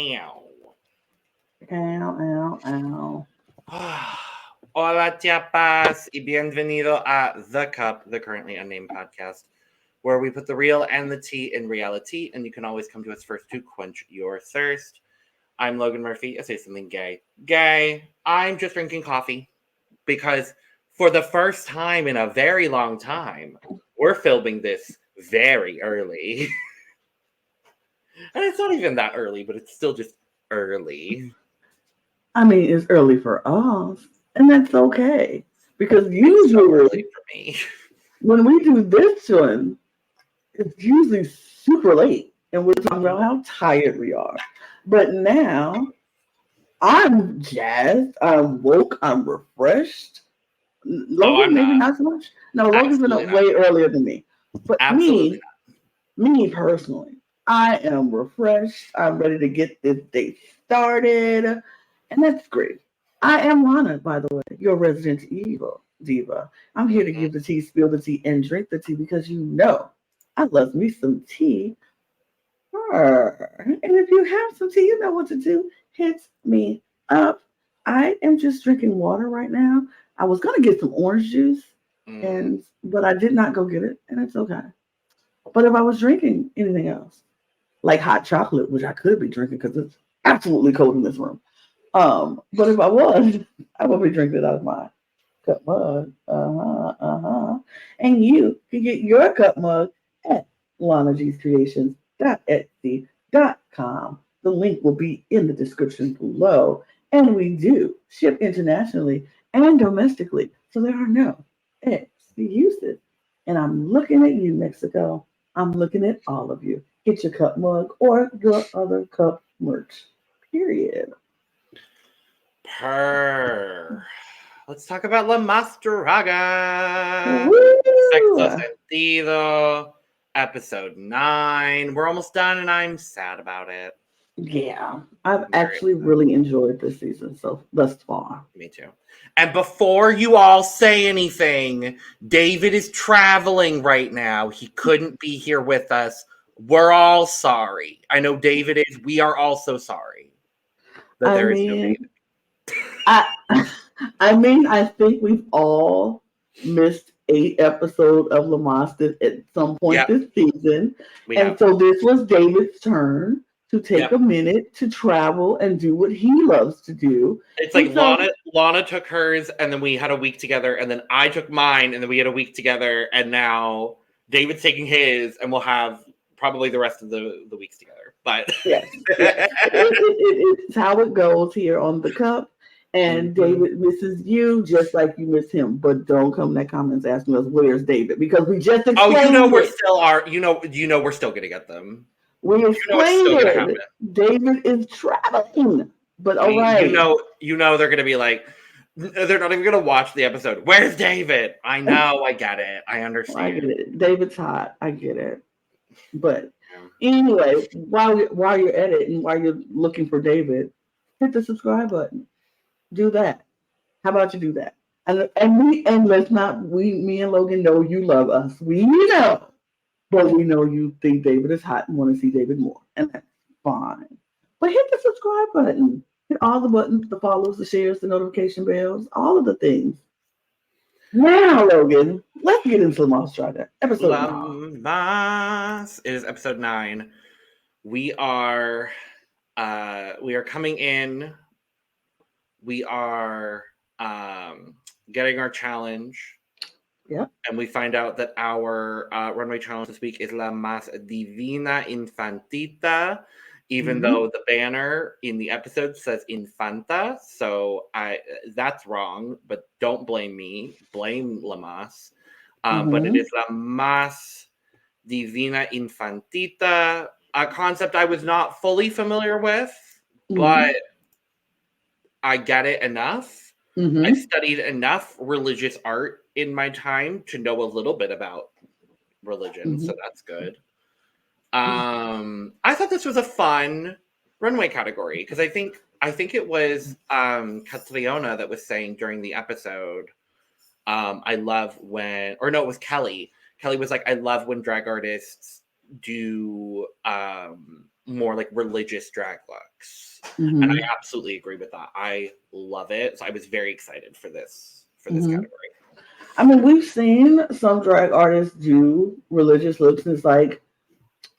Ow. Ow, ow, Hola, chiapas, y bienvenido a The Cup, the Currently Unnamed Podcast, where we put the real and the tea in reality, and you can always come to us first to quench your thirst. I'm Logan Murphy. I say something gay. Gay. I'm just drinking coffee because for the first time in a very long time, we're filming this very early. And it's not even that early, but it's still just early. I mean, it's early for us, and that's okay. Because It's so early usually, for me. when we do this one, it's usually super late, and we're talking about how tired we are. But now, I'm jazzed, I'm woke, I'm refreshed. Oh, Logan, I'm maybe not. not so much. No, Logan's been Absolutely up not. way earlier than me. But Absolutely me personally, I am refreshed. I'm ready to get this day started, and that's great. I am Lana, by the way, your resident evil diva. I'm here to not. give the tea, spill the tea, and drink the tea because you know I love me some tea. And if you have some tea, you know what to do. Hit me up. I am just drinking water right now. I was gonna get some orange juice, Mm. and but I did not go get it, and it's okay. But if I was drinking anything else, like hot chocolate, which I could be drinking because it's absolutely cold in this room. But if I was, I would be drinking it out of my cup mug. And you can get your cup mug at lanagcreations.etsy.com. The link will be in the description below. And we do ship internationally and domestically. So there are no excuses. And I'm looking at you, Mexico. I'm looking at all of you. Get your cup mug or your other cup merch. Period. Purr. Let's talk about La Mas Draga. Sexto, Woo! Sentido. Episode 9. We're almost done, and I'm sad about it. Yeah, I've Very actually upset. really enjoyed this season so thus far. Me too. And before you all say anything, David is traveling right now. He couldn't be here with us. We're all sorry. I know David is. We are also sorry that I there is no mean, David. I, I think we've all missed 8 episodes of Lamastis at some point Yep, this season, we and have. so this was David's turn to take Yep. a minute to travel and do what he loves to do. It's And like so, Lana took hers, and then we had a week together, and then I took mine, and then we had a week together, and now David's taking his, and we'll have probably the rest of the weeks together. But yes, yes, it's how it goes here on the cup. And Mhm. David misses you just like you miss him. But don't come in the comments asking us where's David because we just Oh, explained we're it. still are. We're still gonna get them. We It's explained still gonna it. happen. David is traveling. But all right. They're gonna be like, they're not even gonna watch the episode. Where's David? I know, I get it, I I get understand. it. David's hot. I get it. But Yeah. anyway, while you're at it and while you're looking for David, hit the subscribe button. Do that. How about you do that? And let's not me and Logan know you love us. We know, but we know you think David is hot and want to see David more, and that's fine. But hit the subscribe button. Hit all the buttons, the follows, the shares, the notification bells, all of the things. Now, Logan, let's get into the Monster Rider episode 9. Lamas. It is episode 9. We are coming in. We are getting our challenge. Yep. And we find out that our runway challenge this week is La Más Divina Infantita, even Mm-hmm. though the banner in the episode says Infanta. So that's wrong, but don't blame me. Blame La Más. But it Mm-hmm. is La Más Divina Infantita, a concept I was not fully familiar with, Mm-hmm. but I get it enough. I've Mm-hmm. studied enough religious art in my time to know a little bit about religion, Mm-hmm. so that's good. I thought this was a fun runway category because I think it was Cattriona that was saying during the episode, I love when, or no, it was Kelly. Kelly was like, I love when drag artists do more like religious drag looks. And I absolutely agree with that. I love it. So I was very excited for this category. I mean, we've seen some drag artists do religious looks, and it's like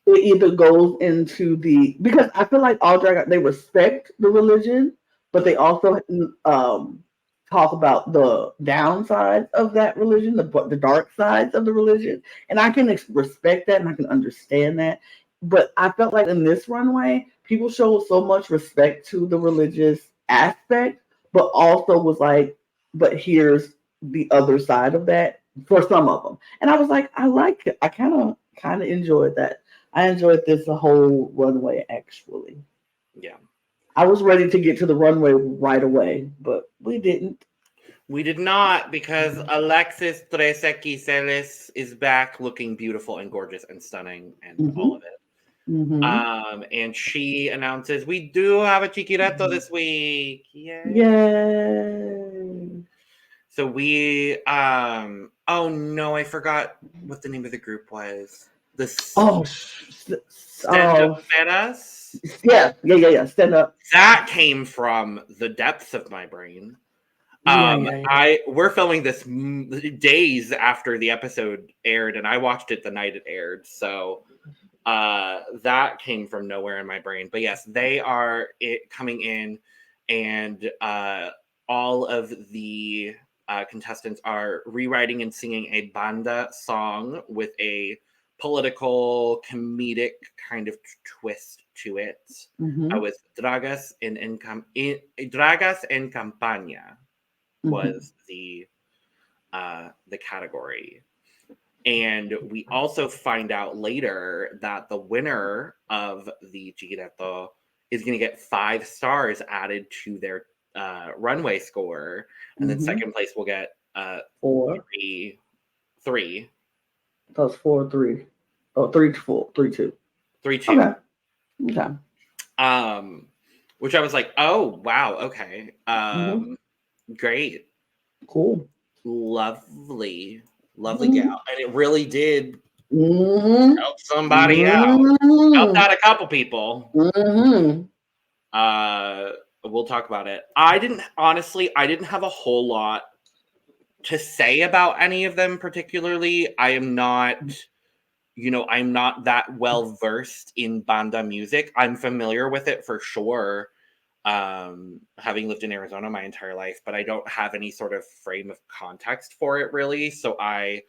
it either goes into because I feel like all drag they respect the religion, but they also talk about the downsides of that religion, the dark sides of the religion, and I can respect that and I can understand that. But I felt like in this runway, people showed so much respect to the religious aspect, but also was like, but here's the other side of that for some of them. And I was like, I like it. I kind of enjoyed that. I enjoyed this whole runway actually. Yeah. I was ready to get to the runway right away, but we didn't. We did not, because Alexis Mvgler is back looking beautiful and gorgeous and stunning and all of it. And she announces we do have a chiquireto this week. Yay. So we oh no, I forgot what the name of the group was. The Stand Up Feras? Yeah. Stand Up. That came from the depths of my brain. We're filming this days after the episode aired, and I watched it the night it aired. So that came from nowhere in my brain. But yes, they are coming in, and all of the contestants are rewriting and singing a Banda song with a political, comedic kind of twist to it. With Dragas en Campaña was the category. And we also find out later that the winner of the chiquireto is going to get 5 stars added to their runway score, and then second place will get 4. 3. That was 4, 3. Oh, 3 to 4, 3 2. 3 2. Okay. Which I was like, oh wow, okay. Great. Cool. Lovely gal. And it really did help somebody out. Helped out a couple people. We'll talk about it. I didn't have a whole lot to say about any of them particularly. I am not, I'm not that well versed in Banda music. I'm familiar with it for sure, having lived in Arizona my entire life, but I don't have any sort of frame of context for it really. So I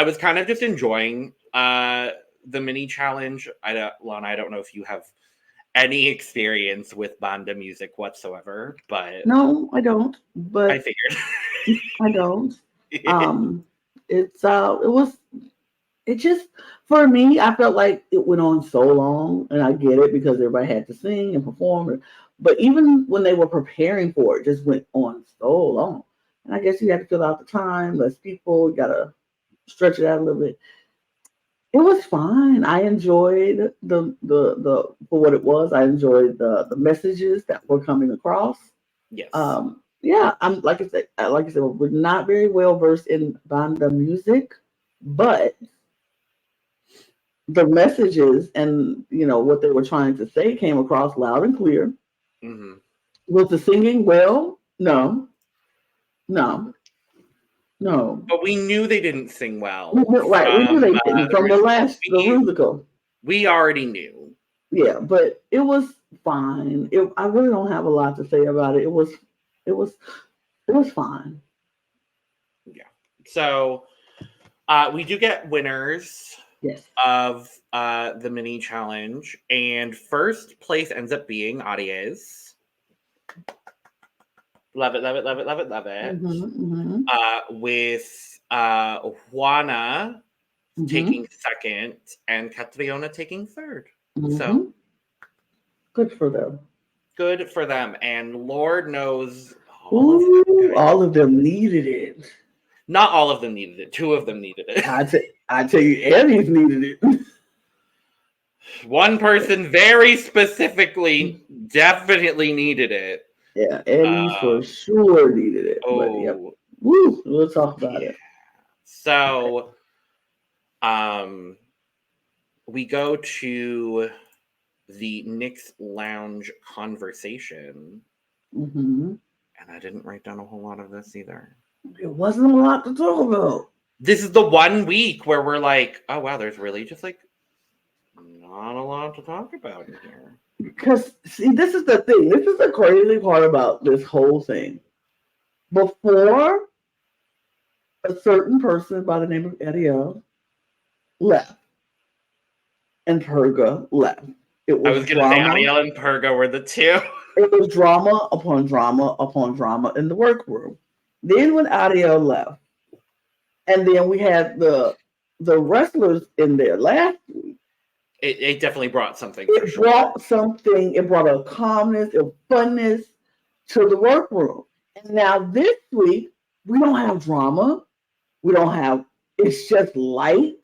was kind of just enjoying the mini challenge. Lana, I don't know if you have any experience with Banda music whatsoever, but no, I don't. But I figured I don't. It just, for me, I felt like it went on so long, and I get it because everybody had to sing and perform. But even when they were preparing for it, just went on so long. And I guess you had to fill out the time, less people, you gotta stretch it out a little bit. It was fine. I enjoyed the for what it was. I enjoyed the messages that were coming across. Yes. Yeah, I'm like I said, we're not very well versed in Banda music, but the messages and what they were trying to say came across loud and clear. Was the singing well? No. But we knew they didn't sing well. Right, we knew they didn't from the musical. We already knew. Yeah, but it was fine. I really don't have a lot to say about it. It was fine. Yeah. So we do get winners. Yes. Of the mini challenge, and first place ends up being Aries. Love it. With Juana taking second and Cattriona taking third. So good for them. Good for them. And Lord knows all of them needed it. Not all of them needed it. 2 of them needed it. I tell you, Aries needed it. One person very specifically definitely needed it. Yeah, Aries for sure needed it. Oh, but, yep. Woo, we'll talk about it. So, we go to the Nick's Lounge conversation. Mm-hmm. And I didn't write down a whole lot of this either. It wasn't a lot to talk about. This is the 1 week where we're like, oh wow, there's really just like not a lot to talk about in here. Because see, this is the thing. This is the crazy part about this whole thing. Before a certain person by the name of Ariel left and Purga left. It was I was gonna say Ariel and Purga were the two. It was drama upon drama upon drama in the workroom. Then when Ariel left, and then we had the wrestlers in there last week. It definitely brought something. It brought something. It brought a calmness, a funness to the workroom. And now this week we don't have drama. We don't have. It's just light.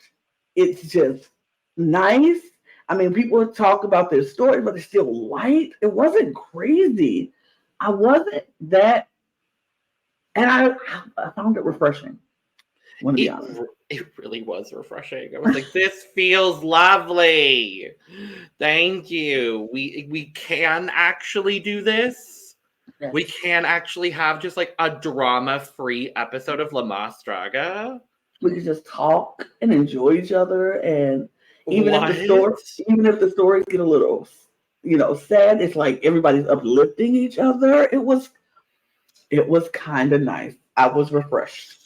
It's just nice. I mean, people talk about their story, but it's still light. It wasn't crazy. I wasn't that, and I found it refreshing. I want to be honest. It really was refreshing. I was like, this feels lovely. Thank you. We can actually do this. Yes. We can actually have just like a drama-free episode of Mas Draga. We can just talk and enjoy each other, and even if the stories get a little, sad, it's like everybody's uplifting each other. It was kind of nice. I was refreshed.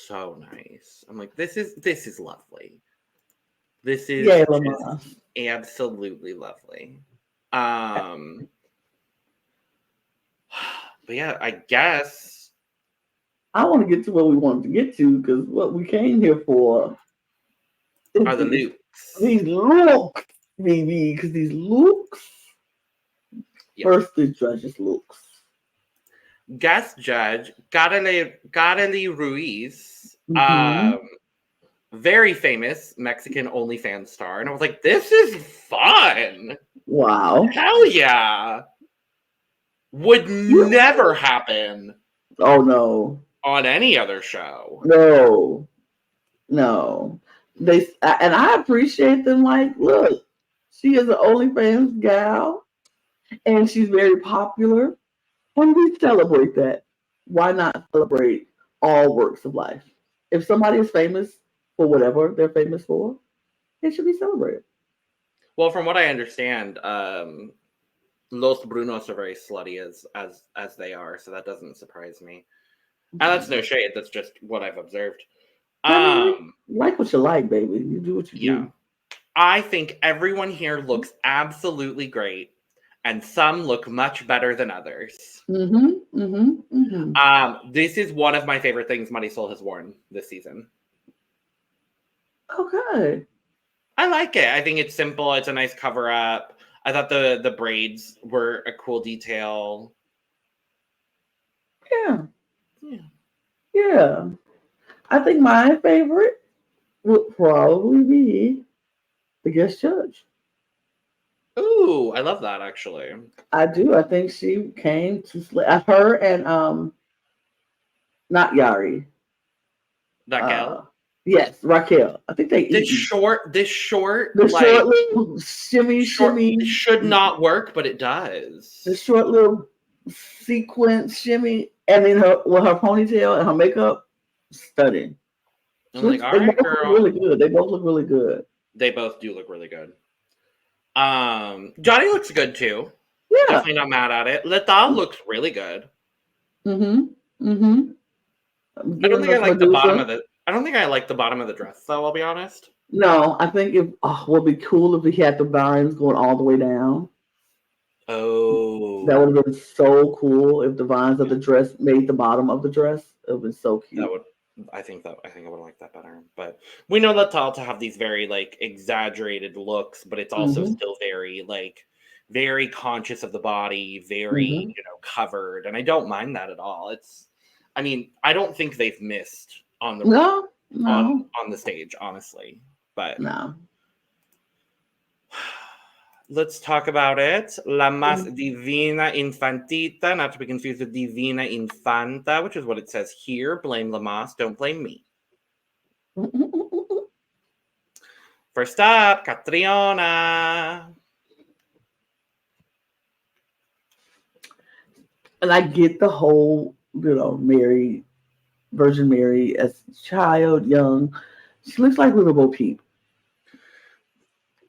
So nice. I'm like, this is lovely. This is absolutely lovely. But yeah, I guess I want to get to what we wanted to get to, because what we came here for are the looks. These looks, baby, because these looks. Yep. First, the judges' looks. Guest judge, Carrently Ruiz, very famous Mexican OnlyFans star. And I was like, this is fun. Wow. Hell yeah. Would never happen. Oh, no. On any other show. No. And I appreciate them. Like, look, she is an OnlyFans gal, and she's very popular. And we celebrate that. Why not celebrate all works of life? If somebody is famous for whatever they're famous for, it should be celebrated. Well, from what I understand, Los Brunos are very slutty as they are, so that doesn't surprise me. Mm-hmm. And that's no shade. That's just what I've observed. Like what you like, baby. You do what you do. I think everyone here looks absolutely great. And some look much better than others. This is one of my favorite things Marisol has worn this season. Okay. I like it. I think it's simple. It's a nice cover up. I thought the braids were a cool detail. Yeah. I think my favorite would probably be the guest judge. Ooh, I love that, actually. I do. I think she came to slay. Her and not Yari. Raquel? Yes, Raquel. I think they this short short little shimmy should not work, but it does. The short little sequence shimmy, and then her ponytail and her makeup, stunning. I'm like, all right, girl. Really good. They both look really good. They both do look really good. Johnny looks good too. Yeah. Definitely not mad at it. Letal looks really good. I don't think I like the bottom of I don't think I like the bottom of the dress, though, I'll be honest. No, I think it would be cool if he had the vines going all the way down. Oh. That would have been so cool if the vines of the dress made the bottom of the dress. It would have been so cute. I think I would like that better. But we know Letal to have these very like exaggerated looks, but it's also still very like very conscious of the body, very covered, and I don't mind that at all. I don't think they've missed on the on the stage, honestly. But no. Let's talk about it. La más divina infantita, not to be confused with divina infanta, which is what it says here. Blame La Mas, don't blame me. First up, Cattriona. And I get the whole, Mary, Virgin Mary as a child, young. She looks like little Bo Peep.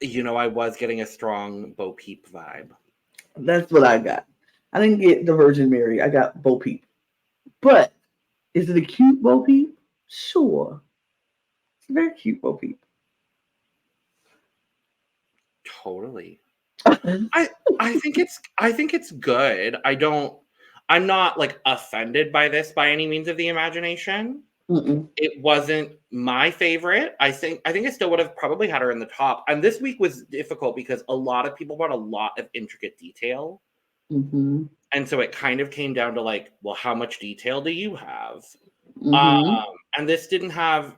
I was getting a strong Bo Peep vibe. That's what I got. I didn't get the Virgin Mary. I got Bo Peep. But is it a cute Bo Peep? Sure. It's a very cute Bo Peep. Totally. I think it's good. I'm not like offended by this by any means of the imagination. Mm-mm. It wasn't my favorite. I think I still would have probably had her in the top. And this week was difficult because a lot of people brought a lot of intricate detail. Mm-hmm. And so it kind of came down to like, well, how much detail do you have? Mm-hmm. And this didn't have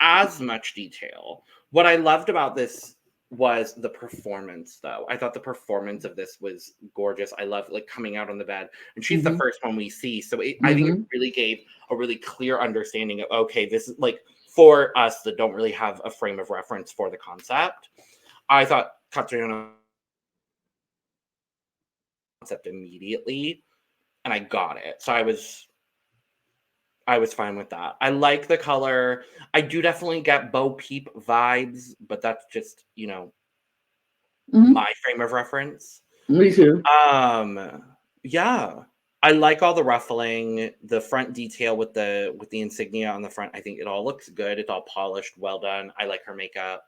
as much detail. What I loved about this was the performance, though. I thought the performance of this was gorgeous. I love like coming out on the bed, and she's the Mm-hmm. first one we see. So I think Mm-hmm. it really gave a really clear understanding of, okay, this is like for us that don't really have a frame of reference for the concept. I thought Cattriona concept immediately, and I got it. So I was fine with that. I like the color. I do definitely get Bo Peep vibes, but that's just, Mm-hmm. my frame of reference. Me too. Yeah. I like all the ruffling, the front detail with the insignia on the front. I think it all looks good. It's all polished, well done. I like her makeup.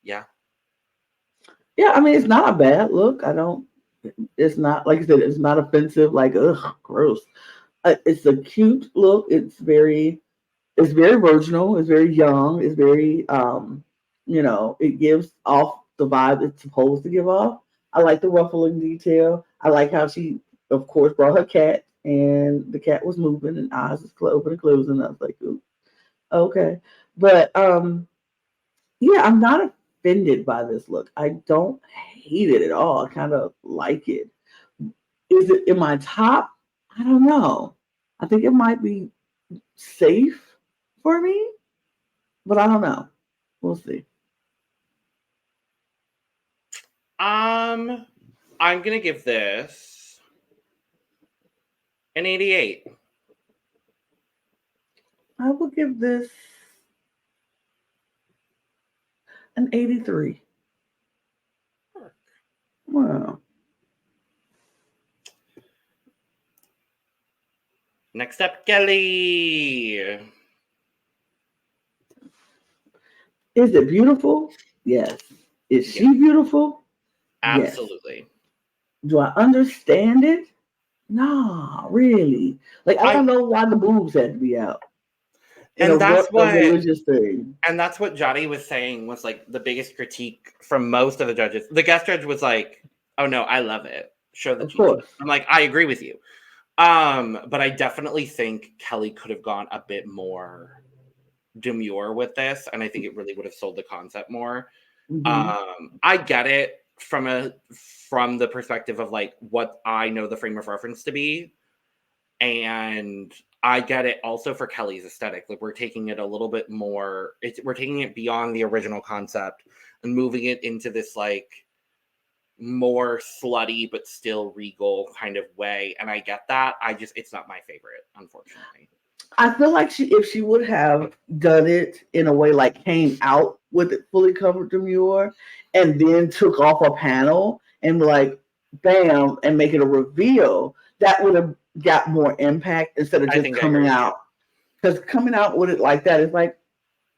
Yeah. Yeah, I mean, it's not a bad look. It's not, like I said, it's not offensive, like, ugh, gross. It's a cute look. It's very virginal. It's very young. It's very, it gives off the vibe it's supposed to give off. I like the ruffling detail. I like how she, of course, brought her cat, and the cat was moving, and eyes was open and closing. I was like, ooh, okay. But yeah, I'm not offended by this look. I don't hate it at all. I kind of like it. Is it in my top? I don't know. I think it might be safe for me, but I don't know. We'll see. I'm gonna give this an 88. I will give this an 83. Wow. Next up, Kelly. Is it beautiful? Yes. Is she beautiful? Yes. Absolutely. Do I understand it? Nah, really. Like, I don't know why the boobs had to be out in And that's a what religious thing. And that's what Jody was saying was like the biggest critique from most of the judges. The guest judge was like, "Oh no, I love it. Show the Of GG." course. I'm like, I agree with you. But I definitely think Kelly could have gone a bit more demure with this, and I think it really would have sold the concept more. Mm-hmm. I get it from the perspective of like what I know the frame of reference to be, and I get it also for Kelly's aesthetic. Like we're taking it a little bit more. We're taking it beyond the original concept and moving it into this like more slutty but still regal kind of way. And I get that. It's not my favorite, unfortunately. I feel like if she would have done it in a way like came out with it fully covered demure and then took off a panel and like bam and make it a reveal, that would have got more impact instead of I just think I coming agree. out. Because coming out with it like that is like,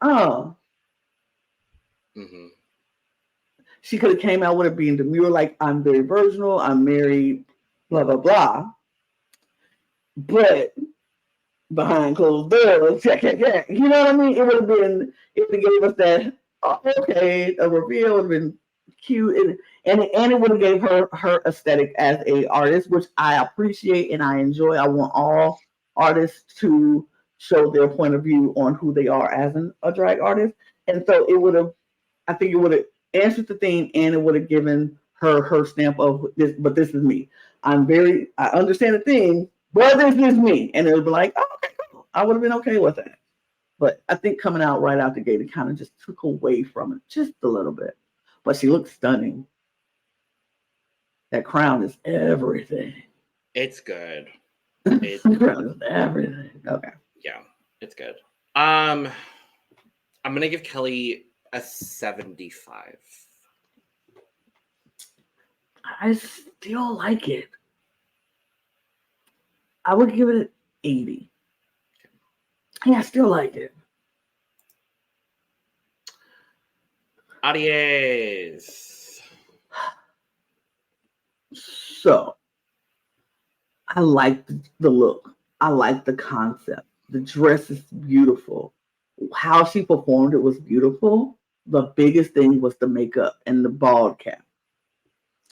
oh, Mm-hmm. she could have came out with it being demure, like I'm very virginal, I'm married, blah blah blah. But behind closed doors, check, check, check. You know what I mean? It would have been if they gave us that. Okay, a reveal would have been cute, and it would have gave her aesthetic as a artist, which I appreciate and I enjoy. I want all artists to show their point of view on who they are as a drag artist, and so it would have. I think it would have answered the theme, and it would have given her stamp of this. But this is me. I understand the theme, but this is me, and it would be like, oh, okay, cool. I would have been okay with that. But I think coming out right out the gate, it kind of just took away from it just a little bit. But she looks stunning. That crown is everything. It's good. It's everything. Okay. Yeah, it's good. I'm gonna give Kelly a 75. I still like it. I would give it an 80. Yeah, I still like it. Aries. So, I like the look. I like the concept. The dress is beautiful. How she performed it was beautiful. The biggest thing was the makeup and the bald cap.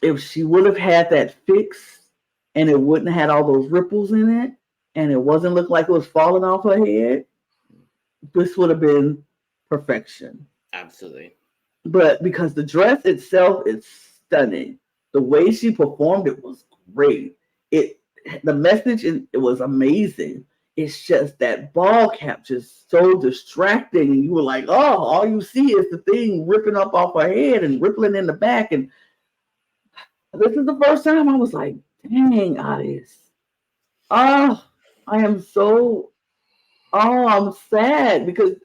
If she would have had that fixed and it wouldn't have had all those ripples in it and it wasn't look like it was falling off her head, this would have been perfection. Absolutely. But because the dress itself is stunning, the way she performed it was great. The message it was amazing. It's just that ball cap just so distracting, and you were like, oh, all you see is the thing ripping up off her head and rippling in the back. And this is the first time I was like, dang, Aries. Oh, I'm sad because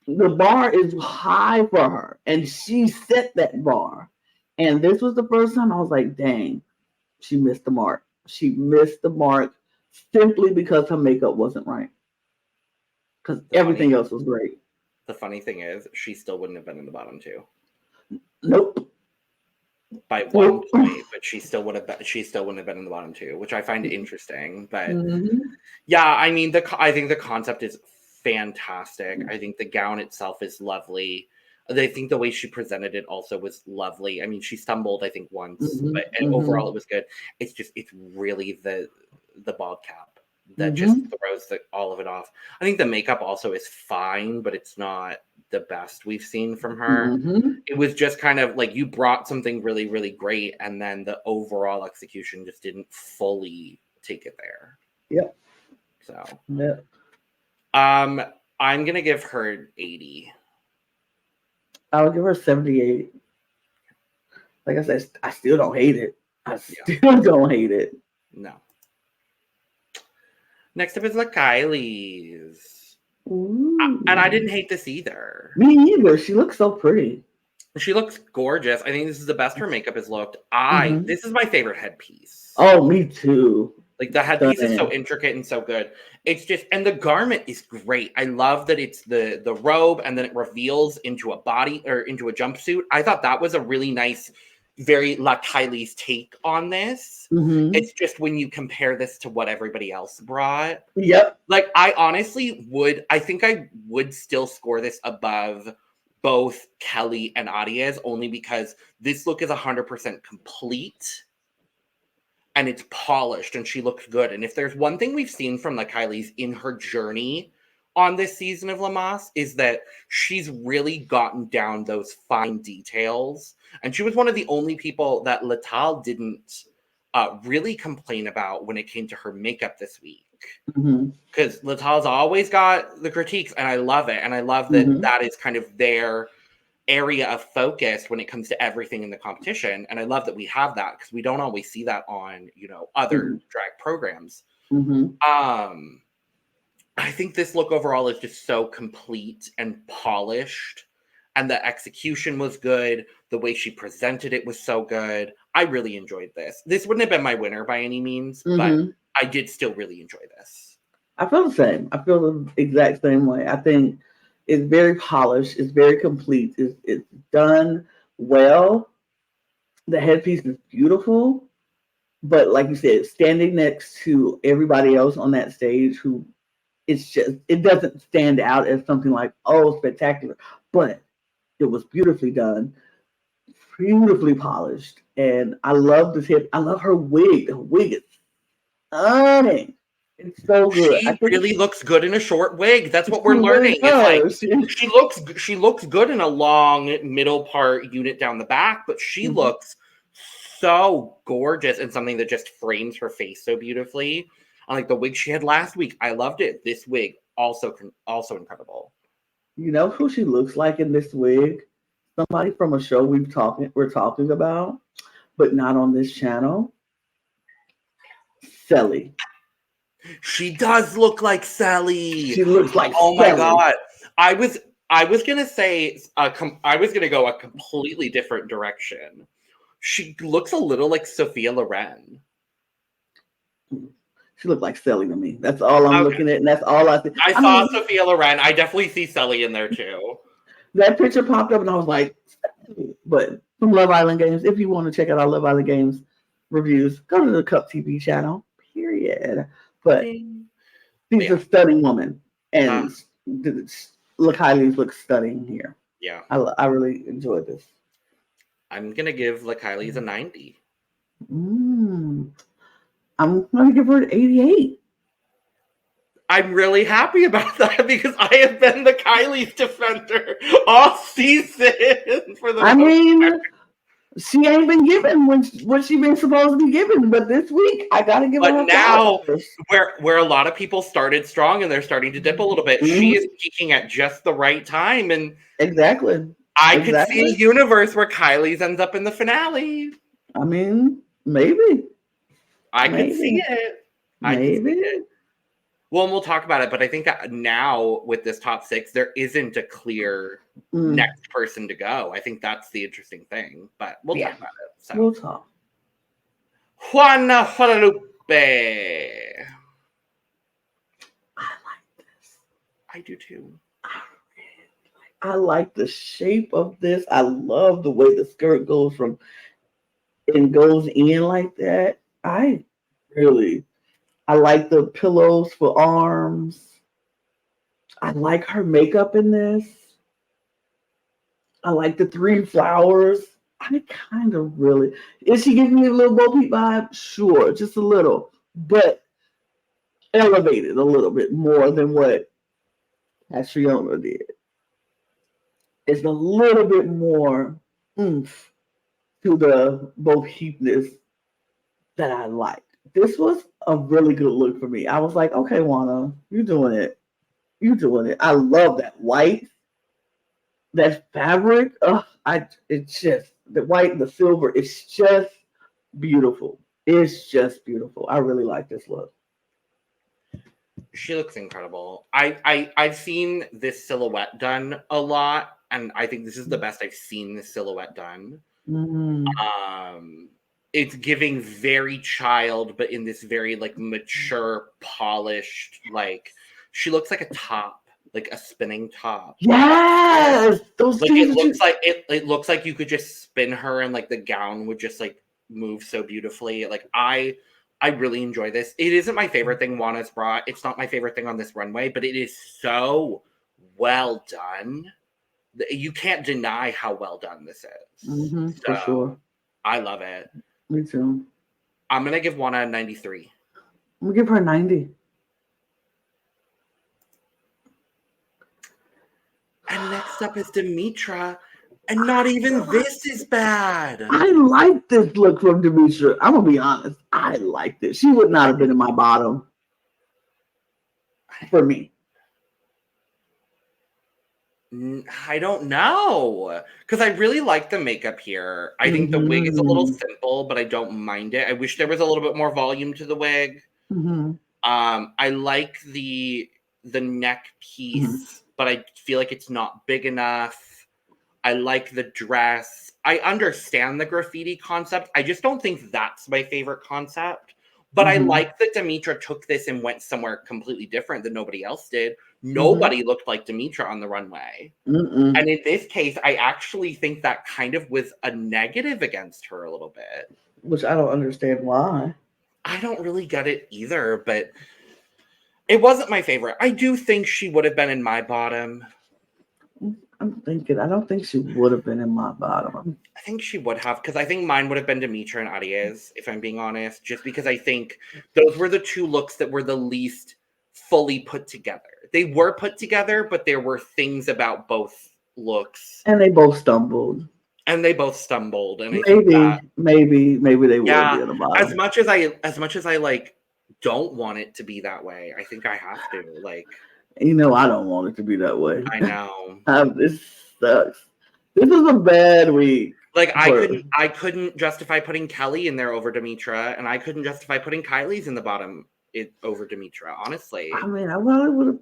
the bar is high for her, and she set that bar. And this was the first time I was like, dang, she missed the mark. She missed the mark simply because her makeup wasn't right. Because everything else was great. The funny thing is, she still wouldn't have been in the bottom two. Nope. By one point, but she still wouldn't have been in the bottom two, which I find interesting. But yeah, I mean, I think the concept is fantastic. I think the gown itself is lovely. I think the way she presented it also was lovely. I mean, she stumbled, I think, once, but overall it was good. It's really the bald cap that just throws all of it off. I think the makeup also is fine, but it's not the best we've seen from her. It was just kind of like you brought something really, really great, and then the overall execution just didn't fully take it there. Yep. So, yep. I'm gonna give her 80. I'll give her 78. Like I said, I still don't hate it. I still don't hate it. No. Next up is Kyliezz. And I didn't hate this either. Me either. She looks so pretty. She looks gorgeous. I think this is the best her makeup has looked. This is my favorite headpiece. Oh, me too. Like the headpiece is so intricate and so good. It's just, and the garment is great. I love that it's the robe and then it reveals into a body or into a jumpsuit. I thought that was a really nice, very Kyliezz take on this. It's just when you compare this to what everybody else brought. Yep. Like I honestly I think I would still score this above both Kelly and Aries only because this look is 100% complete. And it's polished and she looks good. And if there's one thing we've seen from Kyliezz in her journey on this season of La Mas is that she's really gotten down those fine details. And she was one of the only people that Latal didn't really complain about when it came to her makeup this week. Because Latal's always got the critiques and I love it. And I love that that is kind of their area of focus when it comes to everything in the competition. And I love that we have that because we don't always see that on, other drag programs. I think this look overall is just so complete and polished and the execution was good. The way she presented it was so good. I really enjoyed this. This wouldn't have been my winner by any means, but I did still really enjoy this. I feel the same. I feel the exact same way. I think it's very polished. It's very complete. It's done well. The headpiece is beautiful. But like you said, standing next to everybody else on that stage it doesn't stand out as something like, oh, spectacular. But it was beautifully done, beautifully polished. And I love this hip. I love her wig. The wig is stunning. It's so good. She really looks good in a short wig. That's what we're learning. It's like she looks good in a long middle part unit down the back, but she looks so gorgeous in something that just frames her face so beautifully. Unlike the wig she had last week, I loved it. This wig also incredible. You know who she looks like in this wig? Somebody from a show we're talking about, but not on this channel. Sally. She does look like Sally. She looks like Oh Sally. my god. I was gonna say I was gonna go a completely different direction. She looks a little like Sophia Loren. She looked like Sally to me. That's all I'm looking at, and that's all I see. I saw Sophia Loren. I definitely see Sally in there too. That picture popped up, and I was like, but from Love Island Games, if you want to check out our Love Island Games reviews, go to the Cup TV channel, period. But she's a stunning woman, and Kyliezz looks stunning here. Yeah. I really enjoyed this. I'm going to give Kyliezz a 90. I'm going to give her an 88. I'm really happy about that because I have been the Kyliezz defender all season. She ain't been given what she been supposed to be given, but this week I gotta give her. But now, where a lot of people started strong and they're starting to dip a little bit, she is peaking at just the right time, and exactly. I could see a universe where Kyliezz ends up in the finale. I mean, maybe. I could see it. Maybe. Well, and we'll talk about it, but I think that now with this top 6, there isn't a clear next person to go. I think that's the interesting thing, but we'll talk about it. So. We'll talk. Juana Guadalupe. I like this. I do too. I like the shape of this. I love the way the skirt goes goes in like that. I like the pillows for arms. I like her makeup in this. I like the 3 flowers. I kind of really... Is she giving me a little Bo Peep vibe? Sure, just a little. But elevated a little bit more than what Cattriona did. It's a little bit more oomph to the Bo Peepness that I like. This was a really good look for me. I was like, okay, Juana, you're doing it. You're doing it. I love that white, that fabric. It's just the white and the silver. It's just beautiful. It's just beautiful. I really like this look. She looks incredible. I've seen this silhouette done a lot, and I think this is the best I've seen this silhouette done. It's giving very child, but in this very like mature, polished, like she looks like a top, like a spinning top. Yes, those like it looks like you could just spin her, and like the gown would just like move so beautifully. Like I really enjoy this. It isn't my favorite thing Juana's brought. It's not my favorite thing on this runway, but it is so well done. You can't deny how well done this is. For sure. I love it. Me too. I'm going to give Juana a 93. I'm going to give her a 90. And next up is Dimitra. And not even this is bad. I like this look from Dimitra. I'm going to be honest. I like this. She would not have been in my bottom for me. I don't know, because I really like the makeup here. I think the wig is a little simple, but I don't mind it. I wish there was a little bit more volume to the wig. I like the neck piece, but I feel like it's not big enough. I like the dress. I understand the graffiti concept. I just don't think that's my favorite concept. But I like that Dimitra took this and went somewhere completely different than nobody else did. Nobody looked like Dimitra on the runway. And in this case, I actually think that kind of was a negative against her a little bit. Which I don't understand why. I don't really get it either, but it wasn't my favorite. I do think she would have been in my bottom. I don't think she would have been in my bottom. I think she would have, because I think mine would have been Dimitra and Aries, if I'm being honest, just because I think those were the 2 looks that were the least fully put together. They were put together, but there were things about both looks. And they both stumbled. And maybe they would be in the bottom. As much as I like don't want it to be that way, I think I have to. Like, I don't want it to be that way. I know. This sucks. This is a bad week. Like I couldn't justify putting Kelly in there over Dimittra, and I couldn't justify putting Kyliezz in the bottom over Dimittra. Honestly, I mean, I probably would have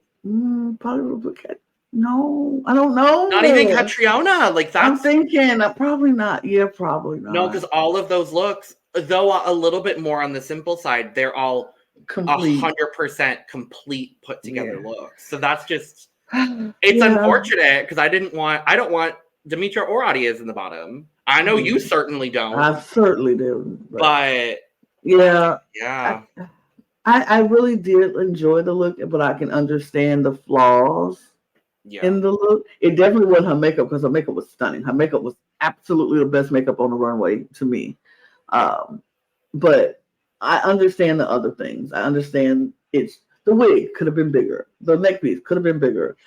put no, I don't know. Not even Cattriona. Like that's. I'm thinking probably not. Yeah, probably not. No, because all of those looks, though a little bit more on the simple side, they're all 100% complete put together looks. So that's just. It's unfortunate because I don't want Dimittra or Aries in the bottom. I know you certainly don't. I certainly do. But yeah. I really did enjoy the look, but I can understand the flaws in the look. It definitely wasn't her makeup because her makeup was stunning. Her makeup was absolutely the best makeup on the runway to me. But I understand the other things. I understand it's the wig could have been bigger. The neck piece could have been bigger.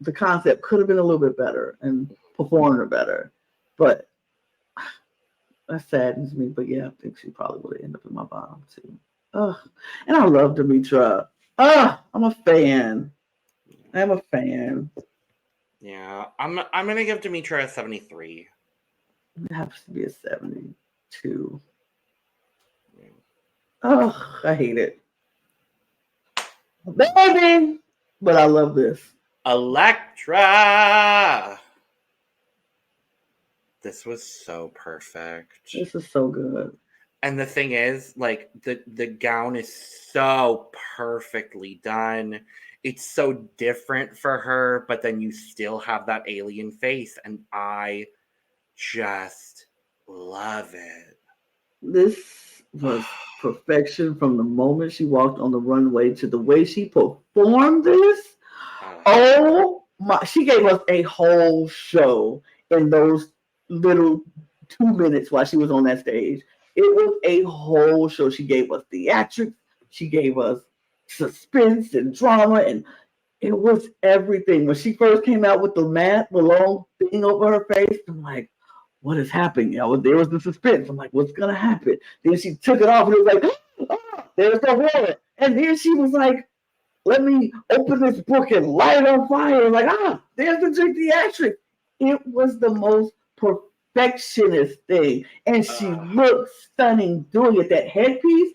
The concept could have been a little bit better and performed better. But that saddens me. But yeah, I think she probably would have ended up in my bottom too. And I love Dimittra. I'm a fan. I'm a fan. Yeah, I'm gonna give Dimittra a 73. It has to be a 72. I hate it. Baby! But I love this. Electra! This was so perfect. This is so good. And the thing is, like, the gown is so perfectly done. It's so different for her, but then you still have that alien face, and I just love it. This was perfection from the moment she walked on the runway to the way she performed this. Oh my, she gave us a whole show in those little 2 minutes while she was on that stage. It was a whole show. She gave us theatrics, she gave us suspense and drama, and it was everything. When she first came out with the long thing over her face, I'm like, what is happening? There was the suspense. I'm like, what's gonna happen? Then she took it off and it was like, there's the water. And then she was like, let me open this book and light it on fire. Like, there's the drink theatric. It was the most perfectionist thing. And she looked stunning doing it. That headpiece,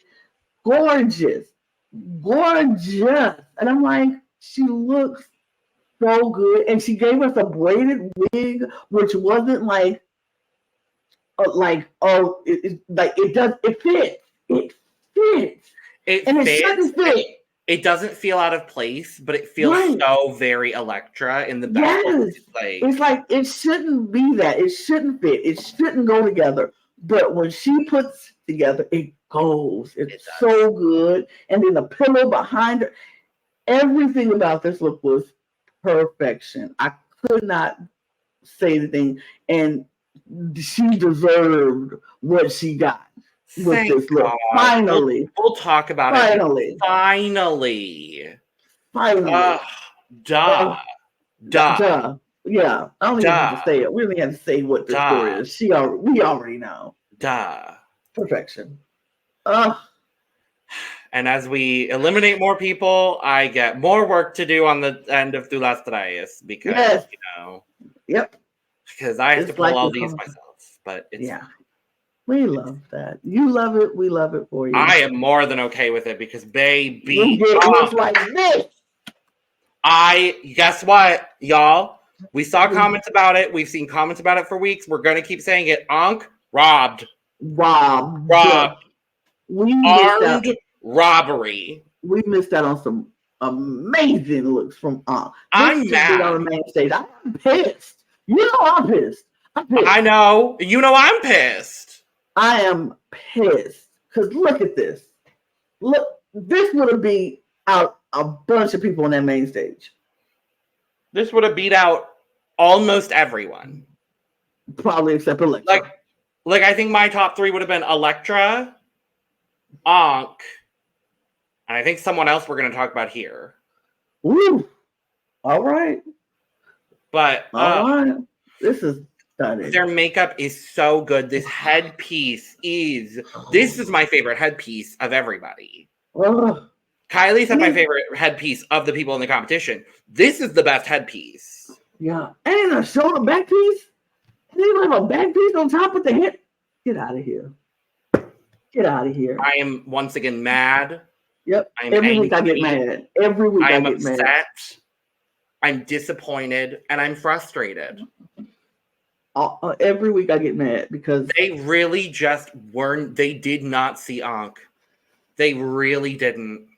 gorgeous. And I'm like, she looks so good. And she gave us a braided wig, which wasn't like, it fits. It fits. It shouldn't fit. It doesn't feel out of place, but it feels so very Electra in the back. Yes. It's like it shouldn't be that. It shouldn't fit. It shouldn't go together. But when she puts together, it goes. It's so good. And then the pillow behind her. Everything about this look was perfection. I could not say anything. And she deserved what she got with this look. Finally. We'll talk about it. Finally. Duh. Yeah. I don't even have to say it. We don't even have to say what the story is. We already know. Duh. Perfection. And as we eliminate more people, I get more work to do on the end of Tu las traes because, Yep. Because I have to pull all these myself. But it's we love that. You love it. We love it for you. I am more than okay with it because baby, looks like this. Guess what, y'all? We saw comments about it. We've seen comments about it for weeks. We're gonna keep saying it. Robbed. Armed robbery. We missed out on some amazing looks from I'm mad on the main stage. I'm pissed. You know I'm pissed. I know. You know I'm pissed. I am pissed. Because look at this. Look, this would have beat out a bunch of people on that main stage. This would have beat out almost everyone. Probably except Electra. Like I think my top three would have been Electra, Ankh, and I think someone else we're going to talk about here. Ooh. All right. But this is stunning. Their makeup is so good. This headpiece this is my favorite headpiece of everybody. Kyliezz had my favorite headpiece of the people in the competition. This is the best headpiece. Yeah. And a shoulder back piece. And they have a back piece on top of the head. Get out of here. Get out of here. I am once again mad. Yep. I'm Every week I angry. get mad. Every week I get upset. mad. I'm disappointed and I'm frustrated. Every week I get mad because they really just weren't. They did not see Ankh. They really didn't.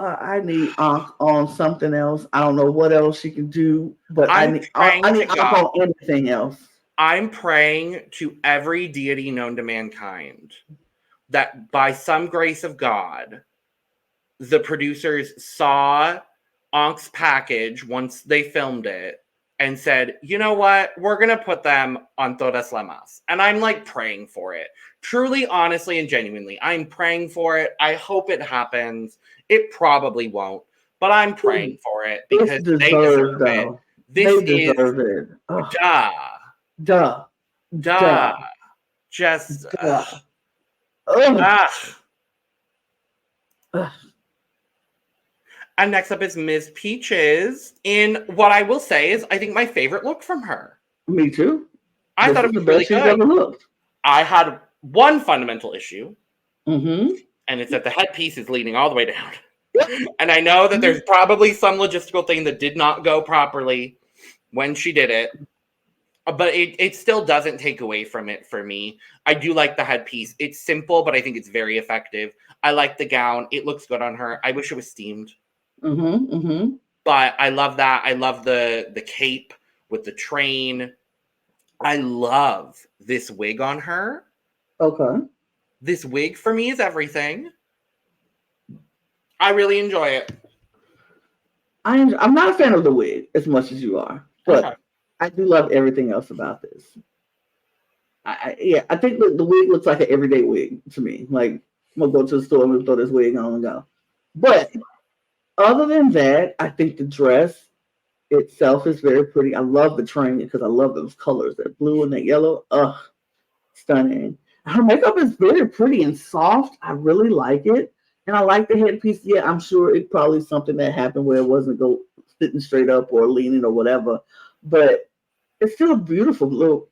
I need Ankh on something else. I don't know what else she can do, but I need Ankh on anything else. I'm praying to every deity known to mankind that by some grace of God, the producers saw Ankh's package once they filmed it and said, you know what? We're going to put them on Todas las Más. And I'm like praying for it. Truly, honestly, and genuinely, I'm praying for it. I hope it happens. It probably won't, but I'm praying for it because they deserve it. This deserve it. Duh. Just. And next up is Mizz Peaches in what I will say is, I think, my favorite look from her. Me too. I thought it was really good. I had one fundamental issue, and it's that the headpiece is leaning all the way down. And I know that there's probably some logistical thing that did not go properly when she did it, but it still doesn't take away from it for me. I do like the headpiece. It's simple, but I think it's very effective. I like the gown. It looks good on her. I wish it was steamed. But I love that. I love the cape with the train. I love this wig on her. Okay. This wig for me is everything. I really enjoy it. I'm not a fan of the wig as much as you are, but I do love everything else about this. I think the wig looks like an everyday wig to me. Like, I'm gonna go to the store and throw this wig on and go. But other than that, I think the dress itself is very pretty. I love the train because I love those colors, that blue and that yellow. Stunning. Her makeup is very pretty and soft. I really like it. And I like the headpiece. Yeah, I'm sure it probably something that happened where it wasn't sitting straight up or leaning or whatever. But it's still a beautiful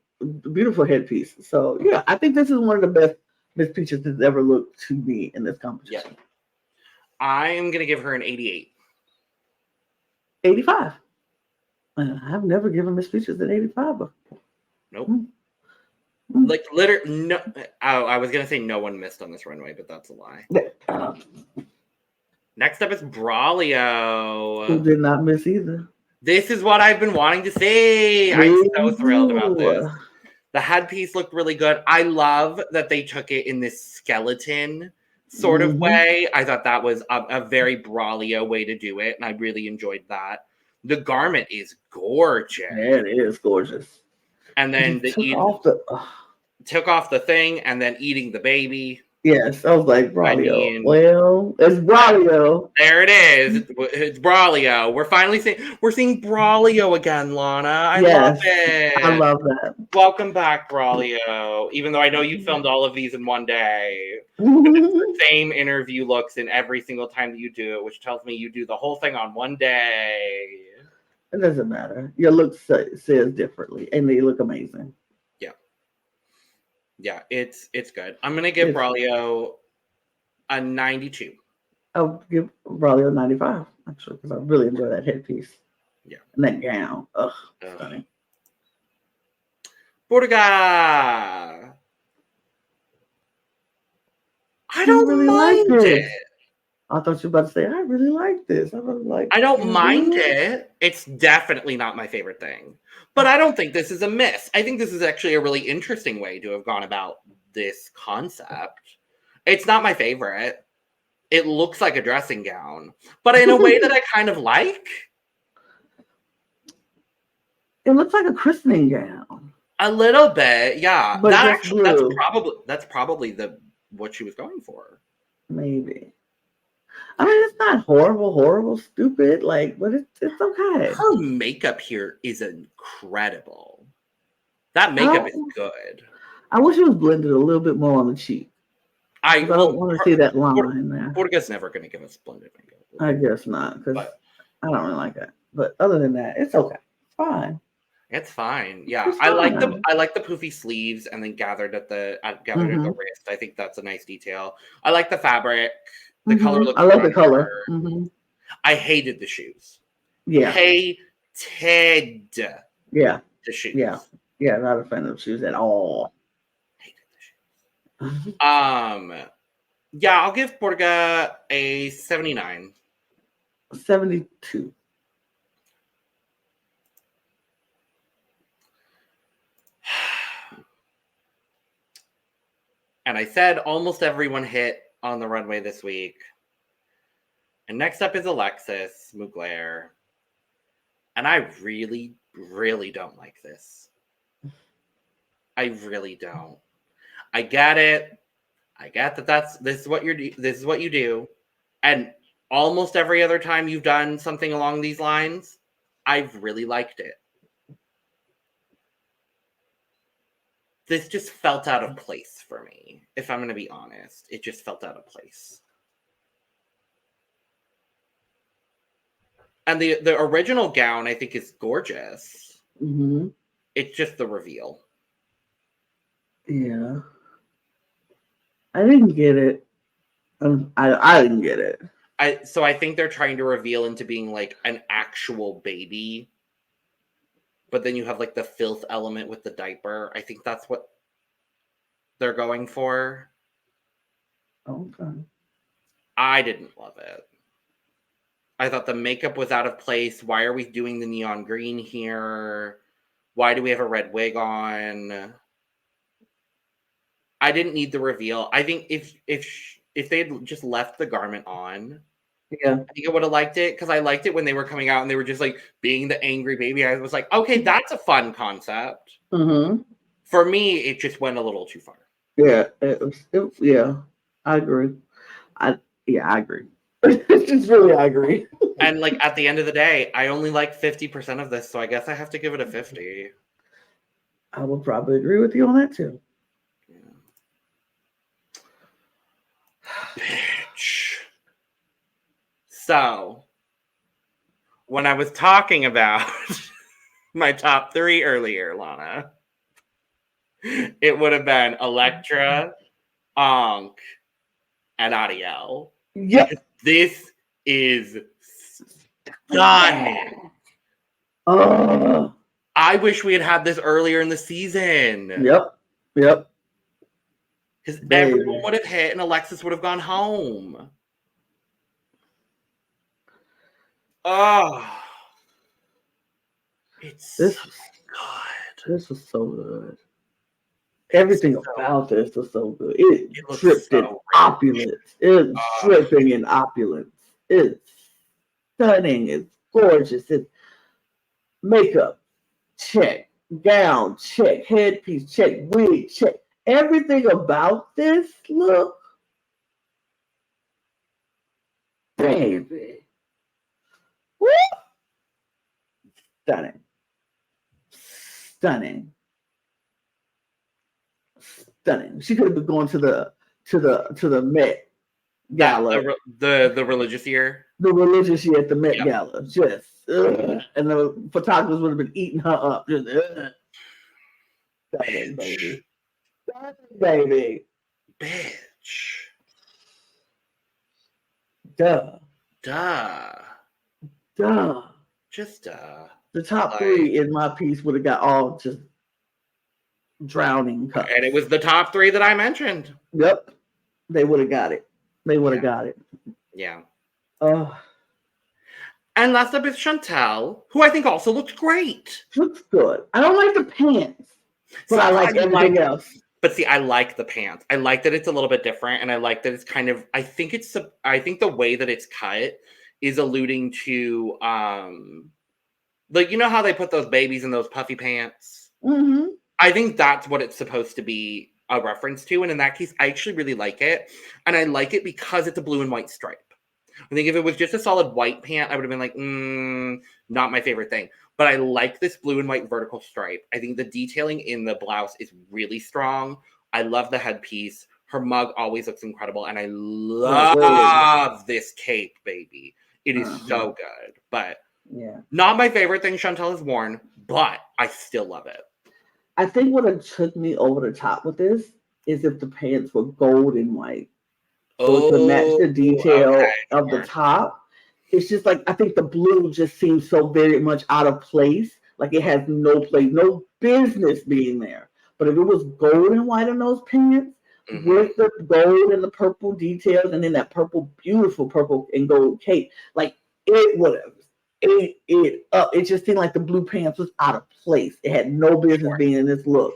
headpiece. So yeah, I think this is one of the best Mizz Peaches has ever looked to me in this competition. Yeah. I am going to give her an 88. 85. I've never given Mizz Peaches an 85 before. Nope. Like, literally, no. I was going to say no one missed on this runway, but that's a lie. Next up is Braulio. Who did not miss either. This is what I've been wanting to say. I'm so thrilled about this. The headpiece looked really good. I love that they took it in this skeleton sort of way. I thought that was a very Braulio way to do it, and I really enjoyed that. The garment is gorgeous. Yeah, it is gorgeous. And then took off the thing and then eating the baby. Yes, I was like, Braulio. Well, it's Braulio. There it is. It's Braulio. We're seeing Braulio again, Lana. I love it. I love that. Welcome back, Braulio. Even though I know you filmed all of these in one day. It's the same interview looks in every single time that you do it, which tells me you do the whole thing on one day. It doesn't matter. Your look says differently, and they look amazing. Yeah, it's good. I'm gonna give Braulio a 92. I'll give Braulio a 95, actually, because I really enjoy that headpiece. Yeah, and that gown. Stunning. Purga. I don't really mind it. I thought you were about to say, I really like this. I don't mind it. It's definitely not my favorite thing. But I don't think this is a miss. I think this is actually a really interesting way to have gone about this concept. It's not my favorite. It looks like a dressing gown, but in a way that I kind of like. It looks like a christening gown. A little bit, yeah. But that's probably what she was going for. Maybe. I mean, it's not horrible, stupid, but it's okay. Her makeup here is incredible. That makeup is good. I wish it was blended a little bit more on the cheek. I don't want to see that line there. Purga's never going to give us blended makeup. I guess not, because I don't really like that. But other than that, it's okay. It's fine. It's fine. Yeah, It's I like the fine. poofy sleeves and then gathered at the Mm-hmm. wrist. I think that's a nice detail. I like the fabric. The color Mm-hmm. looks I good love on the color. her. Mm-hmm. I hated the shoes. Yeah. Hated Yeah. the shoes. Yeah. Yeah. Not a fan of shoes at all. Hated the shoes. Yeah, I'll give Purga a 79. 72. And I said almost everyone hit on the runway this week. And next up is Alexis Mvgler. And I really, really don't like this. I really don't. I get it. I get that this is what you do. And almost every other time you've done something along these lines, I've really liked it. This just felt out of place for me, if I'm going to be honest. It just felt out of place. And the original gown, I think, is gorgeous. Mm-hmm. It's just the reveal. Yeah. I didn't get it. I didn't get it. So I think they're trying to reveal into being like an actual baby. But then you have like the filth element with the diaper. I think that's what they're going for. Okay. I didn't love it. I thought the makeup was out of place. Why are we doing the neon green here? Why do we have a red wig on? I didn't need the reveal. I think if they had just left the garment on, yeah, I think I would have liked it, because I liked it when they were coming out and they were just like being the angry baby. I was like, okay, that's a fun concept. Mm-hmm. For me, it just went a little too far. Yeah, yeah, I agree. I agree. Just really, I agree. And like at the end of the day, I only like 50% of this, so I guess I have to give it a 50. I will probably agree with you on that too. Bitch. So, when I was talking about my top 3 earlier, Lana, it would have been Electra, Ankh, and Ariel. Yep. This is stunning. I wish we had this earlier in the season. Yep. Because everyone would have hit and Alexis would have gone home. Oh. This was good. This was so good. Everything about this was so good. It dripped in opulence. It's dripping in opulence. It's stunning. It's gorgeous. It's makeup, check. Gown, check. Headpiece, check. Wig, check. Everything about this look, baby. Woo! Stunning. She could have been going to the Met Gala. The religious year. The religious year at the Met Gala. Just and the photographers would have been eating her up. Just stunning, baby. Baby. Bitch. Duh. Just duh. The top 3 in my piece would have got all just drowning cups. And it was the top 3 that I mentioned. Yep. They would have got it. Got it. Yeah. And last up is Shantelle, who I think also looks great. Looks good. I don't like the pants, but I like everything else. But see, I like the pants. I like that it's a little bit different, and I like that it's kind of. I think the way that it's cut is alluding to, like, you know how they put those babies in those puffy pants. Mm-hmm. I think that's what it's supposed to be a reference to, and in that case, I actually really like it, and I like it because it's a blue and white stripe. I think if it was just a solid white pant, I would have been like, not my favorite thing. But I like this blue and white vertical stripe. I think the detailing in the blouse is really strong. I love the headpiece. Her mug always looks incredible. And I love this cape, baby. It is so good. But Yeah. Not my favorite thing Shantelle has worn, but I still love it. I think what it took me over the top with this is if the pants were gold and white. So it could match the detail okay, of the sure. top. It's just like I think the blue just seems so very much out of place. Like it has no place, no business being there. But if it was gold and white on those pants with the gold and the purple details and then that purple, beautiful purple and gold cape, like it would have ate it up. It just seemed like the blue pants was out of place. It had no business being in this look.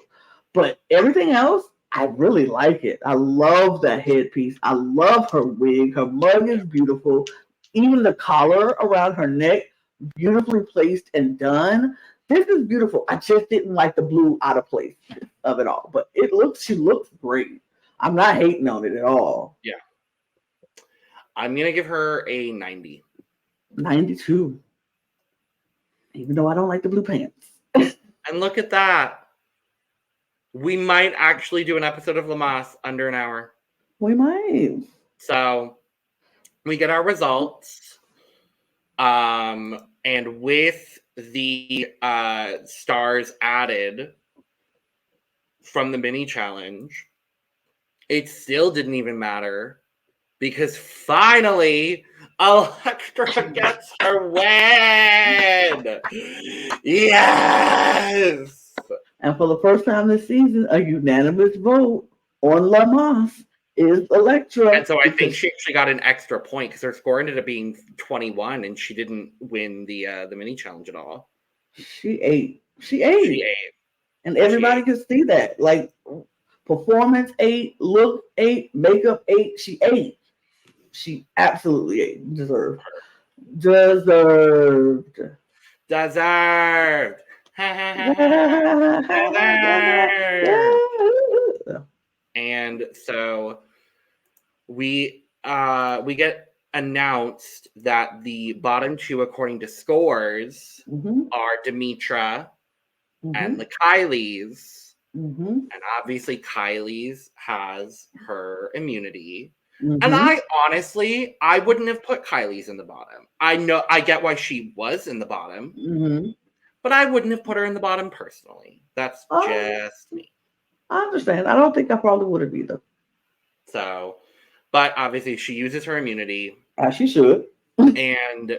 But everything else, I really like it. I love that headpiece. I love her wig. Her mug is beautiful. Even the collar around her neck, beautifully placed and done. This is beautiful. I just didn't like the blue out of place of it all. But she looks great. I'm not hating on it at all. Yeah. I'm going to give her a 90. 92. Even though I don't like the blue pants. And look at that. We might actually do an episode of Lamas under an hour. We might. So we get our results. And with the stars added from the mini challenge, it still didn't even matter because finally Electra gets her win. Yes. And for the first time this season, a unanimous vote on Lamas is Electra. And so I think she actually got an extra point because her score ended up being 21, and she didn't win the mini challenge at all. She ate. And everybody could see that. Like performance 8, look 8, makeup 8. She ate. She absolutely ate. Deserved. And so we get announced that the bottom two, according to scores, are Dimittra and the Kyliezz. And obviously Kyliezz has her immunity. And I honestly, I wouldn't have put Kyliezz in the bottom. I get why she was in the bottom, but I wouldn't have put her in the bottom personally. That's just me. I understand. I don't think I probably would have either. So, but obviously she uses her immunity. As she should. And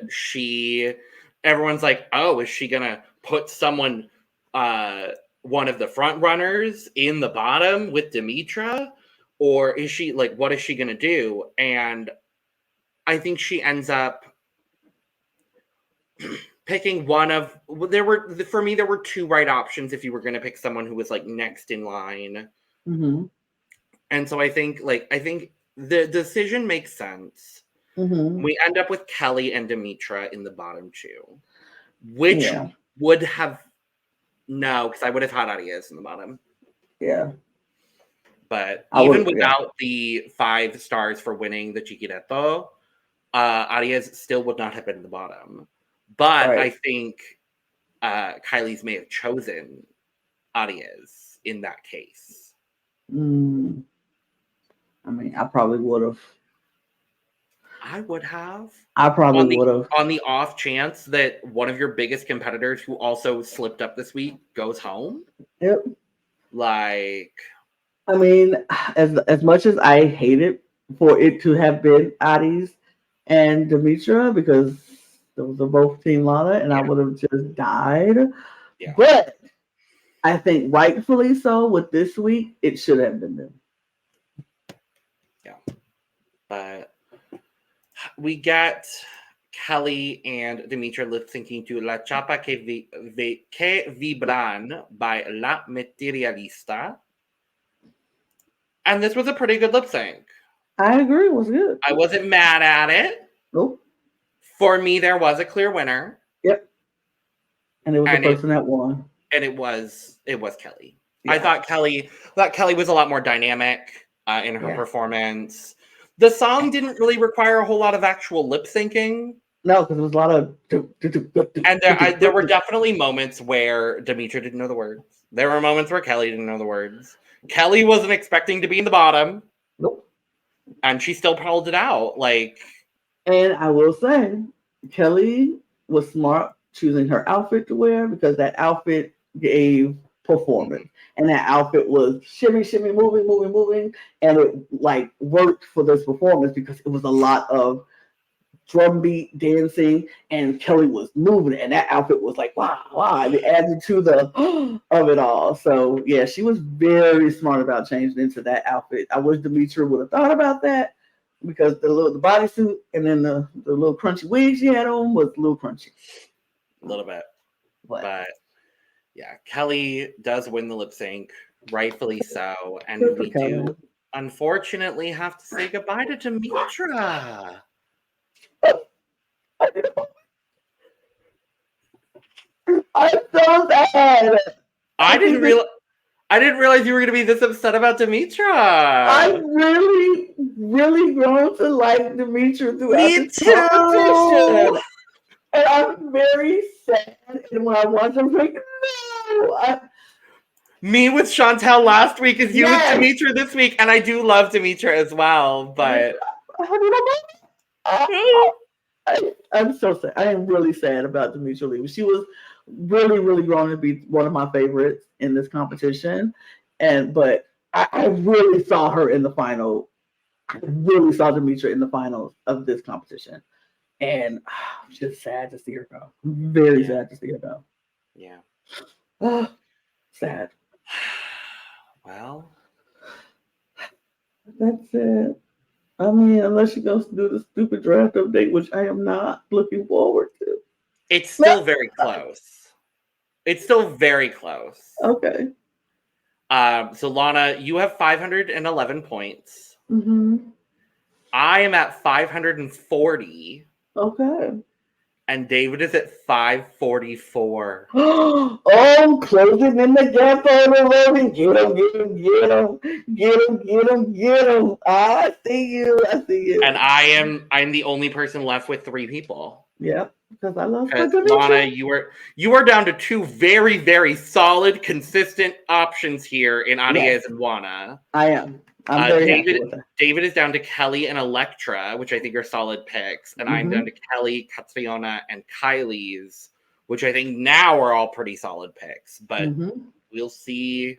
everyone's like, oh, is she going to put someone, one of the front runners in the bottom with Dimittra? Or is she like, what is she going to do? And I think she ends up picking one of, for me, there were two right options if you were going to pick someone who was like next in line. And so I think the decision makes sense. We end up with Kelly and Dimittra in the bottom two, which would have, no, because I would have had Aries in the bottom. Yeah. But even without the 5 stars for winning the chiquireto, Aries still would not have been in the bottom. But I think Kyliezz may have chosen Aries in that case. I mean, I probably would have. I would have. I probably would have. On the off chance that one of your biggest competitors who also slipped up this week goes home. Yep. Like, I mean, as much as I hated for it to have been Aries and Dimittra because those are both Team Lana and I would have just died. Yeah. But I think rightfully so with this week, it should have been them. Yeah. But we get Kelly and Dimittra lip syncing to La Chapa que Vibran by La Materialista. And this was a pretty good lip sync. I agree, it was good. I wasn't mad at it. Nope. For me, there was a clear winner. Yep. And it was the person that won. And it was Kelly. Yeah. I thought Kelly was a lot more dynamic in her performance. The song didn't really require a whole lot of actual lip syncing. No, because it was a lot of... And there were definitely moments where Dimittra didn't know the words. There were moments where Kelly didn't know the words. Kelly wasn't expecting to be in the bottom. Nope. And she still pulled it out. And I will say, Kelly was smart choosing her outfit to wear because that outfit gave performance. And that outfit was shimmy, shimmy, moving, moving, moving. And it like worked for this performance because it was a lot of drum beat dancing and Kelly was moving and that outfit was like wow, wow. And it added to the of it all. So yeah, she was very smart about changing into that outfit. I wish Dimittra would have thought about that because the bodysuit and then the little crunchy wig she had on was a little crunchy. A little bit. But yeah, Kelly does win the lip sync, rightfully so. And we do unfortunately have to say goodbye to Dimittra. I'm so sad. I didn't realize you were going to be this upset about Dimittra. I've really, really grown to like Dimittra throughout this competition. And I'm very sad. And when I watch, I'm like, no. Me with Shantelle last week is you with Dimittra this week. And I do love Dimittra as well. But I'm so sad. I am really sad about Dimittra leaving. She was really, really grown to be one of my favorites in this competition. But I really saw her in the final. I really saw Dimittra in the finals of this competition. And I'm just sad to see her go. Very sad to see her go. Yeah. Sad. Well, that's it. I mean, unless she goes to do the stupid draft update, which I am not looking forward to. It's still very close. It's still very close. Okay. So Lana, you have 511 points. Mm-hmm. I am at 540. Okay. And David is at 544. Oh, closing in the gap on the road. Get him, get him, get him, get him, get him, get him. I see you. I see you. And I'm the only person left with 3 people. Yeah, because I love Lana, you are down to 2 very, very solid, consistent options here in Aries and Juana. I am. I'm very happy with that. David is down to Kelly and Electra, which I think are solid picks. And I'm down to Kelly, Cattriona, and Kyliezz, which I think now are all pretty solid picks. But we'll see.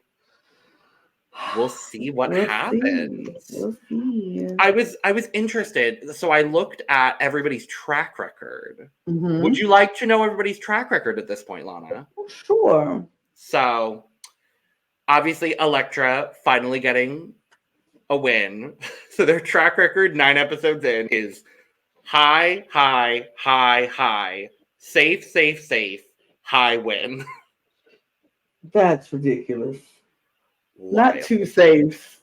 We'll see what happens. We'll see. I was interested. So I looked at everybody's track record. Would you like to know everybody's track record at this point, Lana? Sure. So obviously Electra finally getting a win. So their track record 9 episodes in is high, high, high, high, safe, safe, safe, high win. That's ridiculous. Wild. Not 2 safes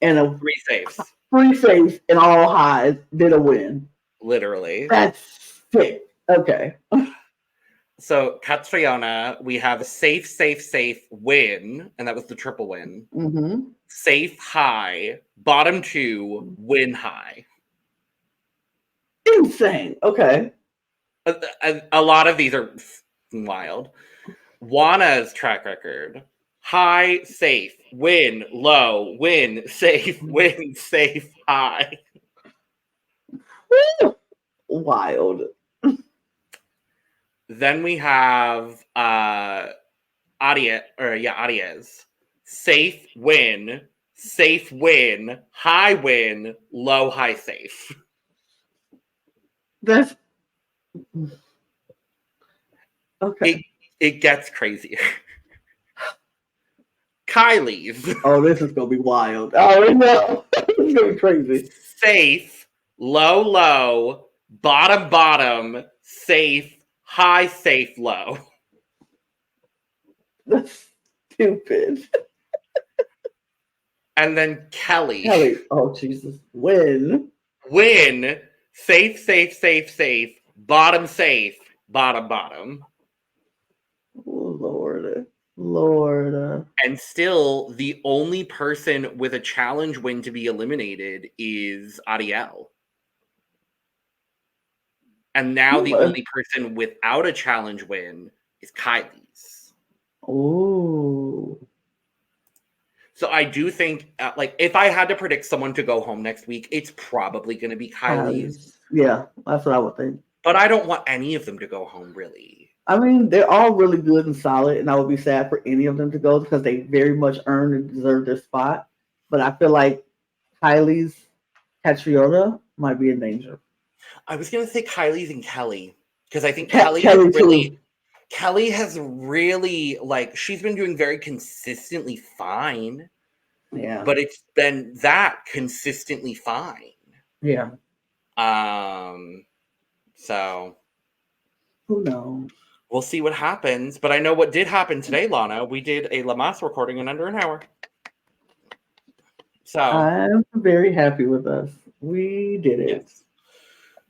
and 3 safes. 3 safes and all highs did a win. Literally. That's sick. Okay. So Cattriona, we have safe, safe, safe, win, and that was the triple win. Safe, high, bottom 2, win, high. Insane. Okay. A lot of these are wild. Juana's track record: high, safe, win, low, win, safe, high. Wild. Then we have Aries. Safe, win, high win, low, high, safe. That's okay. It gets crazier. Kyliezz. Oh, this is gonna be wild. Oh no, it's gonna be crazy. Safe, low, low, bottom, bottom, safe, high, safe, low. That's stupid. And then Kelly. Oh Jesus. Win. Safe, safe, safe, safe, bottom, safe, bottom, bottom. Oh, Lord. And still, the only person with a challenge win to be eliminated is Ariel. And now the only person without a challenge win is Kyliezz. Oh. So I do think, if I had to predict someone to go home next week, it's probably going to be Kyliezz. Yeah, that's what I would think. But I don't want any of them to go home, really. I mean, they're all really good and solid, and I would be sad for any of them to go because they very much earned and deserve their spot. But I feel like Kylie's Cattriona might be in danger. I was gonna say Kylie's and Kelly because I think Kelly Kelly too. has really like she's been doing very consistently fine, Yeah. but it's been that consistently fine. Yeah. So Who knows? we'll see what happens. But I know what did happen today, Lana. We did a Lamas recording in under an hour. So I'm very happy with us. We did it. yes.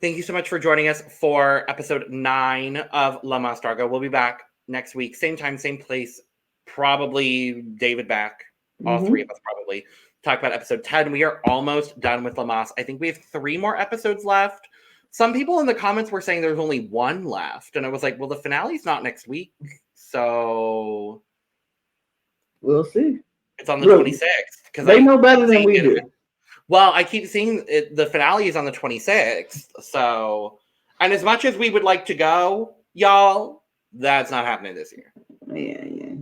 Thank you so much for joining us for episode 9 of Mas Draga. We'll be back next week, same time, same place. Probably David back. All three of us probably talk about episode 10. We are almost done with Lamas. I think we have 3 more episodes left. Some people in the comments were saying there's only 1 left, and I was like, well, the finale's not next week, so we'll see. It's on the 26th because they know better than we do. Well, I keep seeing the finale is on the 26th, so and as much as we would like to go, y'all, that's not happening this year. Yeah.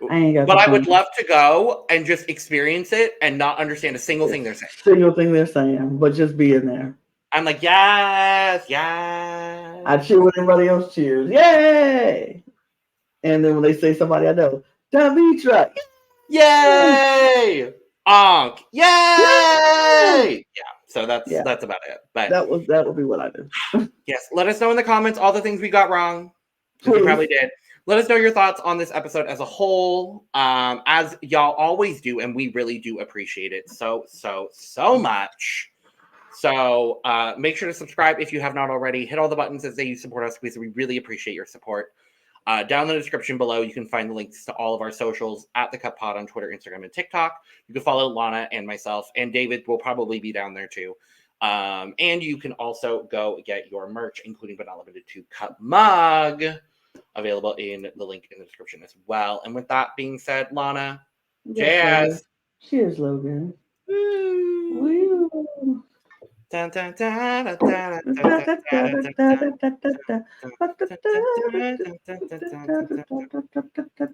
I ain't got. But I would love to go and just experience it and not understand a single thing they're saying. Single thing they're saying, but just be in there. I'm like, yes. I cheer when everybody else cheers. Yay! And then when they say somebody I know, Dimitra. Yay! Onk. Yay! Yeah. So that's about it. But that would be what I do. Yes. Let us know in the comments all the things we got wrong. We probably did. Let us know your thoughts on this episode as a whole, as y'all always do, and we really do appreciate it so much. So make sure to subscribe if you have not already. Hit all the buttons as they support us because we really appreciate your support. Down in the description below, you can find the links to all of our socials at The Cup Pod on Twitter, Instagram, and TikTok. You can follow Lana and myself, and David will probably be down there too. And you can also go get your merch, including but not limited to Cup Mug, available in the link in the description as well. And with that being said, Lana, cheers. Cheers, Logan. Woo. Dun, dun, dun, dun, dun, dun, dun, dun, dun.